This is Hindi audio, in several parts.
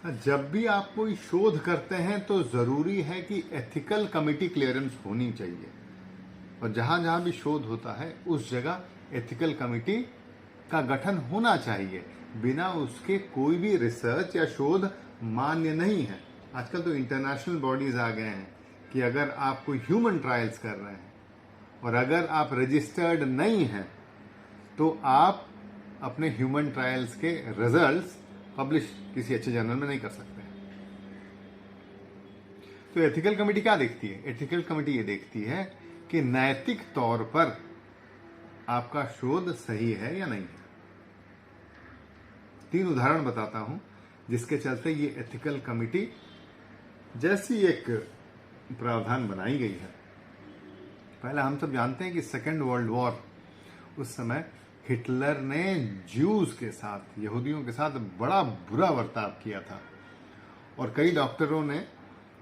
जब भी आप कोई शोध करते हैं तो जरूरी है कि एथिकल कमिटी क्लियरेंस होनी चाहिए, और जहां जहां भी शोध होता है उस जगह एथिकल कमिटी का गठन होना चाहिए। बिना उसके कोई भी रिसर्च या शोध मान्य नहीं है। आजकल तो इंटरनेशनल बॉडीज आ गए हैं कि अगर आप कोई ह्यूमन ट्रायल्स कर रहे हैं और अगर आप रजिस्टर्ड नहीं हैं तो आप अपने ह्यूमन ट्रायल्स के रिजल्ट्स पब्लिश किसी अच्छे जर्नल में नहीं कर सकते। तो एथिकल कमेटी क्या देखती है? एथिकल कमेटी ये देखती है कि नैतिक तौर पर आपका शोध सही है या नहीं है। 3 उदाहरण बताता हूं जिसके चलते ये एथिकल कमेटी जैसी एक प्रावधान बनाई गई है। पहला, हम सब जानते हैं कि सेकेंड वर्ल्ड वॉर, उस समय हिटलर ने ज्यूज के साथ, यहूदियों के साथ बड़ा बुरा बर्ताव किया था, और कई डॉक्टरों ने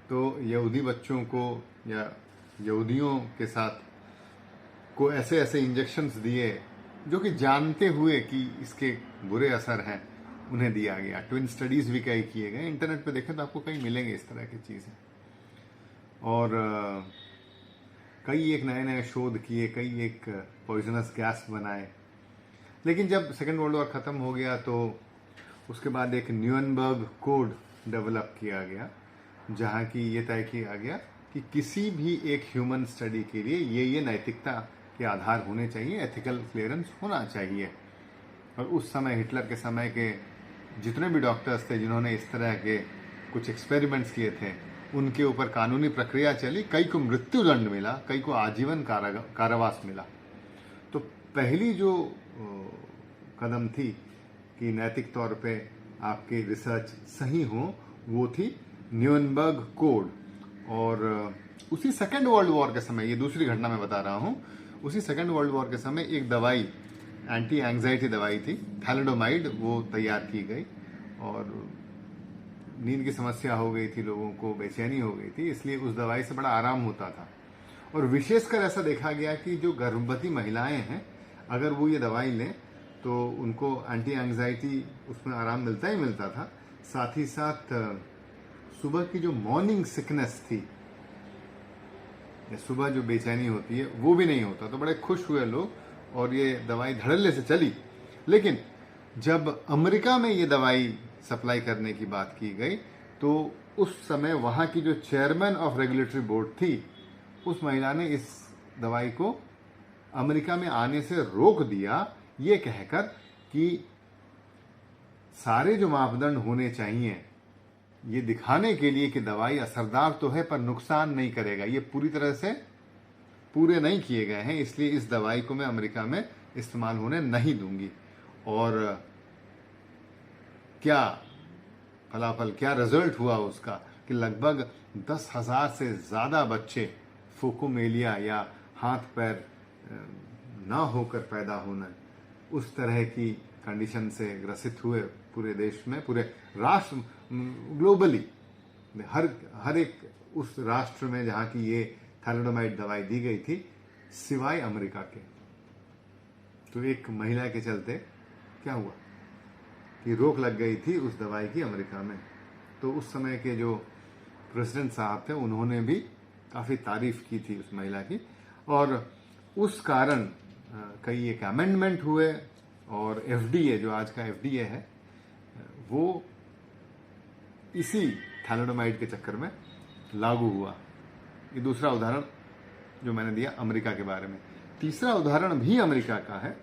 तो यहूदी बच्चों को या यहूदियों के साथ को ऐसे ऐसे इंजेक्शंस दिए जो कि जानते हुए कि इसके बुरे असर हैं उन्हें दिया गया। ट्विन स्टडीज भी कई किए गए, इंटरनेट पे देखें तो आपको कई मिलेंगे इस तरह की चीज़ें। और कई एक नए नए शोध किए, कई एक पॉइजनस गैस बनाए। लेकिन जब सेकेंड वर्ल्ड वॉर ख़त्म हो गया तो उसके बाद एक न्यूरनबर्ग कोड डेवलप किया गया, जहाँ की ये तय किया गया कि किसी भी एक ह्यूमन स्टडी के लिए ये नैतिकता के आधार होने चाहिए, एथिकल क्लियरेंस होना चाहिए। और उस समय हिटलर के समय के जितने भी डॉक्टर्स थे जिन्होंने इस तरह के कुछ एक्सपेरिमेंट्स किए थे, उनके ऊपर कानूनी प्रक्रिया चली। कई को मृत्युदंड मिला, कई को आजीवन कारावास मिला। तो पहली जो कदम थी कि नैतिक तौर पे आपकी रिसर्च सही हो, वो थी न्यूरनबर्ग कोड। और उसी सेकेंड वर्ल्ड वॉर के समय, ये दूसरी घटना मैं बता रहा हूँ, उसी सेकेंड वर्ल्ड वॉर के समय एक दवाई, एंटी एंग्जाइटी दवाई थी, थैलिडोमाइड, वो तैयार की गई। और नींद की समस्या हो गई थी, लोगों को बेचैनी हो गई थी, इसलिए उस दवाई से बड़ा आराम होता था। और विशेषकर ऐसा देखा गया कि जो गर्भवती महिलाएं हैं, अगर वो ये दवाई लें तो उनको एंटी एंग्जाइटी, उसमें आराम मिलता ही मिलता था। साथ ही साथ सुबह की जो मॉर्निंग सिकनेस थी, सुबह जो बेचैनी होती है, वो भी नहीं होता। तो बड़े खुश हुए लोग, और ये दवाई धड़ल्ले से चली। लेकिन जब अमेरिका में ये दवाई सप्लाई करने की बात की गई तो उस समय वहाँ की जो चेयरमैन ऑफ रेगुलेटरी बोर्ड थी, उस महिला ने इस दवाई को अमेरिका में आने से रोक दिया, ये कहकर कि सारे जो मापदंड होने चाहिए ये दिखाने के लिए कि दवाई असरदार तो है पर नुकसान नहीं करेगा, ये पूरी तरह से पूरे नहीं किए गए हैं, इसलिए इस दवाई को मैं अमेरिका में इस्तेमाल होने नहीं दूंगी। और क्या फलाफल, क्या रिजल्ट हुआ उसका कि लगभग 10,000 से ज़्यादा बच्चे फोकोमेलिया या हाथ पैर ना होकर पैदा होना, उस तरह की कंडीशन से ग्रसित हुए पूरे देश में, पूरे राष्ट्र, ग्लोबली, हर एक उस राष्ट्र में जहाँ की ये थैलिडोमाइड दवाई दी गई थी, सिवाय अमेरिका के। तो एक महिला के चलते क्या हुआ कि रोक लग गई थी उस दवाई की अमेरिका में। तो उस समय के जो प्रेसिडेंट साहब थे, उन्होंने भी काफ़ी तारीफ की थी उस महिला की, और उस कारण कई एक अमेंडमेंट हुए, और FDA, जो आज का FDA है, वो इसी थैलिडोमाइड के चक्कर में लागू हुआ। ये दूसरा उदाहरण जो मैंने दिया अमेरिका के बारे में। तीसरा उदाहरण भी अमेरिका का है।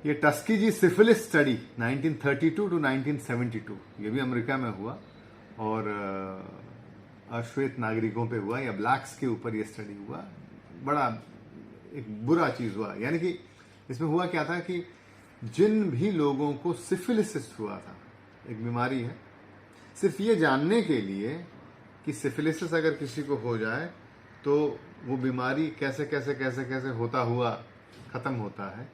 ये टस्कीजी सिफिलिस स्टडी 1932 टू 1972, ये भी अमेरिका में हुआ, और अश्वेत नागरिकों पे हुआ, या ब्लैक्स के ऊपर ये स्टडी हुआ। बड़ा एक बुरा चीज हुआ। यानी कि इसमें हुआ क्या था कि जिन भी लोगों को सिफिलिसिस हुआ था, एक बीमारी है, सिर्फ ये जानने के लिए कि सिफिलिसिस अगर किसी को हो जाए तो वो बीमारी कैसे कैसे कैसे कैसे होता हुआ खत्म होता है,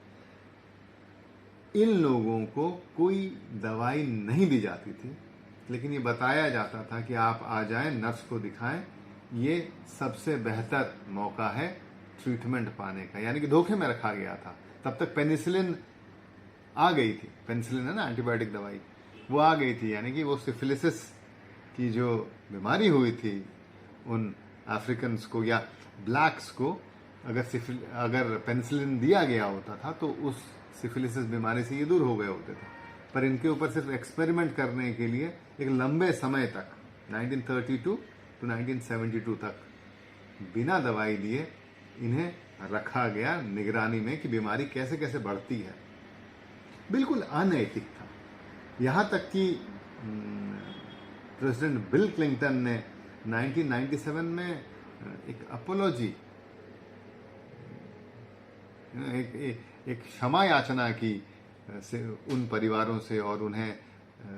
इन लोगों को कोई दवाई नहीं दी जाती थी, लेकिन ये बताया जाता था कि आप आ जाएं, नर्स को दिखाएं, ये सबसे बेहतर मौका है ट्रीटमेंट पाने का। यानी कि धोखे में रखा गया था। तब तक पेनिसिलिन आ गई थी, पेनिसिलिन है ना, एंटीबायोटिक दवाई, वो आ गई थी, यानी कि वो सिफिलिसिस की जो बीमारी हुई थी उन अफ्रीकन्स को या ब्लैक्स को, अगर पेनिसिलिन दिया गया होता था तो उस सिफिलिसिस बीमारी से ये दूर हो गए होते थे। पर इनके ऊपर सिर्फ एक्सपेरिमेंट करने के लिए एक लंबे समय तक 1932 टू 1972 तक बिना दवाई दिए इन्हें रखा गया निगरानी में कि बीमारी कैसे कैसे बढ़ती है। बिल्कुल अनैतिक था। यहाँ तक कि प्रेसिडेंट बिल क्लिंटन ने 1997 में एक अपोलॉजी, एक क्षमा याचना की से उन परिवारों से, और उन्हें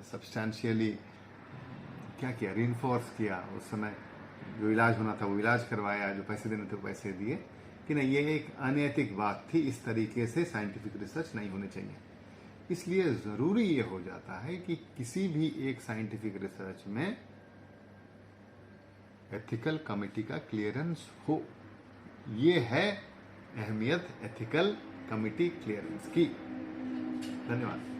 सब्सटैंशियली क्या किया, रीइंफोर्स किया। उस समय जो इलाज होना था वो इलाज करवाया, जो पैसे देने थे वो पैसे दिए, कि नहीं, ये एक अनैतिक बात थी, इस तरीके से साइंटिफिक रिसर्च नहीं होनी चाहिए। इसलिए ज़रूरी ये हो जाता है कि किसी भी एक साइंटिफिक रिसर्च में एथिकल कमिटी का क्लियरेंस हो। ये है अहमियत एथिकल कमिटी क्लियरेंस की। धन्यवाद।